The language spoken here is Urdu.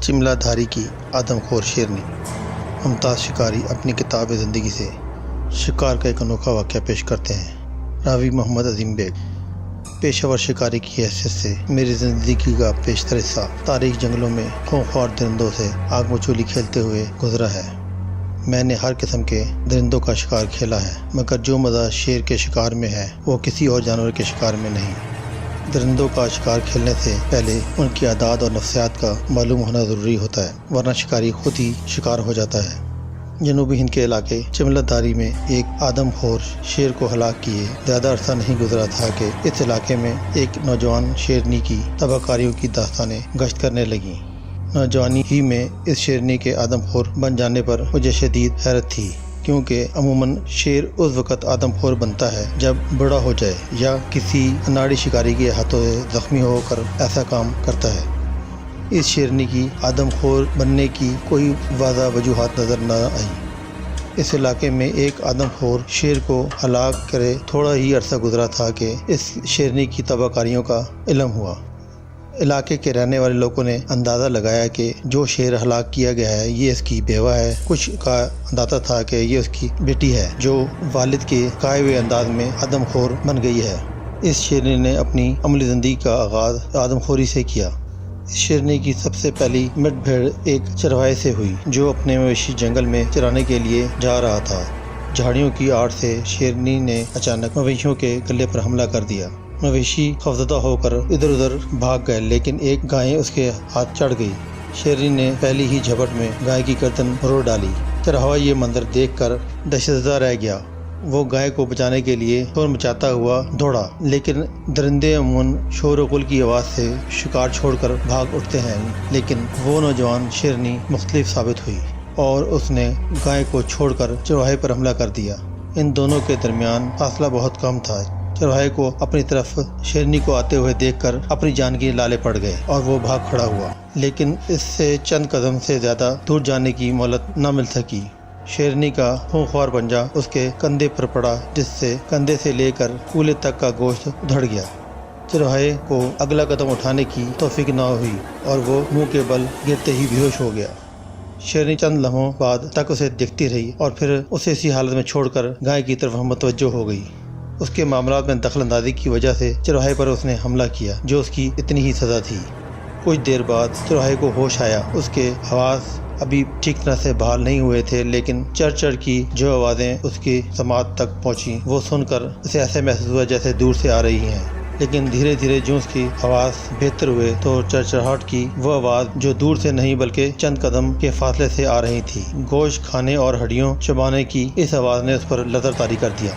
چملہ دھاری کی آدم خور شیرنی۔ ممتاز شکاری اپنی کتاب زندگی سے شکار کا ایک انوکھا واقعہ پیش کرتے ہیں۔ راوی محمد عظیم بیگ۔ پیشہ ور شکاری کی حیثیت سے میری زندگی کا بیشتر حصہ تاریخ جنگلوں میں خونخوار درندوں سے آگ مچولی کھیلتے ہوئے گزرا ہے۔ میں نے ہر قسم کے درندوں کا شکار کھیلا ہے، مگر جو مزہ شیر کے شکار میں ہے وہ کسی اور جانور کے شکار میں نہیں۔ درندوں کا شکار کھیلنے سے پہلے ان کی عادات اور نفسیات کا معلوم ہونا ضروری ہوتا ہے، ورنہ شکاری خود ہی شکار ہو جاتا ہے۔ جنوبی ہند کے علاقے چملہ دھاری میں ایک آدم خور شیر کو ہلاک کیے زیادہ عرصہ نہیں گزرا تھا کہ اس علاقے میں ایک نوجوان شیرنی کی تباہ کاریوں کی داستانیں گشت کرنے لگیں۔ نوجوانی ہی میں اس شیرنی کے آدم خور بن جانے پر مجھے شدید حیرت تھی، کیونکہ عموماً شیر اس وقت آدم خور بنتا ہے جب بڑا ہو جائے یا کسی اناڑی شکاری کے ہاتھوں سے زخمی ہو کر ایسا کام کرتا ہے۔ اس شیرنی کی آدم خور بننے کی کوئی واضح وجوہات نظر نہ آئی۔ اس علاقے میں ایک آدم خور شیر کو ہلاک کرے تھوڑا ہی عرصہ گزرا تھا کہ اس شیرنی کی تباہ کاریوں کا علم ہوا۔ علاقے کے رہنے والے لوگوں نے اندازہ لگایا کہ جو شیر ہلاک کیا گیا ہے یہ اس کی بیوہ ہے، کچھ کا اندازہ تھا کہ یہ اس کی بیٹی ہے جو والد کے کائے ہوئے انداز میں آدم خور بن گئی ہے۔ اس شیرنی نے اپنی عملی زندگی کا آغاز آدم خوری سے کیا۔ اس شیرنی کی سب سے پہلی مٹ بھیڑ ایک چرواہے سے ہوئی جو اپنے مویشی جنگل میں چرانے کے لیے جا رہا تھا۔ جھاڑیوں کی آڑ سے شیرنی نے اچانک مویشیوں کے گلے پر حملہ کر دیا۔ مویشی خوفزدہ ہو کر ادھر ادھر بھاگ گئے، لیکن ایک گائے اس کے ہاتھ چڑھ گئی۔ شیرنی نے پہلی ہی جھپٹ میں گائے کی گردن مروڑ ڈالی۔ چرواہا یہ منظر دیکھ کر دہشت زدہ رہ گیا۔ وہ گائے کو بچانے کے لیے شور مچاتا ہوا دوڑا، لیکن درندے عموماً شور و غل کی آواز سے شکار چھوڑ کر بھاگ اٹھتے ہیں، لیکن وہ نوجوان شیرنی مختلف ثابت ہوئی اور اس نے گائے کو چھوڑ کر چرواہے پر حملہ کر دیا۔ ان دونوں کے درمیان فاصلہ بہت کم تھا۔ چرواہے کو اپنی طرف شیرنی کو آتے ہوئے دیکھ کر اپنی جان کے لالے پڑ گئے اور وہ بھاگ کھڑا ہوا، لیکن اس سے چند قدم سے زیادہ دور جانے کی مہلت نہ مل سکی۔ شیرنی کا خونخوار پنجہ اس کے کندھے پر پڑا، جس سے کندھے سے لے کر کولے تک کا گوشت ادھڑ گیا۔ چرواہے کو اگلا قدم اٹھانے کی توفیق نہ ہوئی اور وہ منہ کے بل گرتے ہی بے ہوش ہو گیا۔ شیرنی چند لمحوں بعد تک اسے دیکھتی رہی اور پھر اسے اسی حالت میں چھوڑ کر گائے کی طرف متوجہ ہو گئی۔ اس کے معاملات میں دخل اندازی کی وجہ سے چرواہے پر اس نے حملہ کیا، جو اس کی اتنی ہی سزا تھی۔ کچھ دیر بعد چرواہے کو ہوش آیا۔ اس کے حواس ابھی ٹھیک طرح سے بحال نہیں ہوئے تھے، لیکن چڑ چڑ کی جو آوازیں اس کی سماعت تک پہنچیں وہ سن کر اسے ایسے محسوس ہوا جیسے دور سے آ رہی ہیں، لیکن دھیرے دھیرے جو اس کی حواس بہتر ہوئے تو چڑچڑاہٹ کی وہ آواز جو دور سے نہیں بلکہ چند قدم کے فاصلے سے آ رہی تھی، گوشت کھانے اور ہڈیوں چبانے کی اس آواز نے اس پر لرزہ طاری کر دیا۔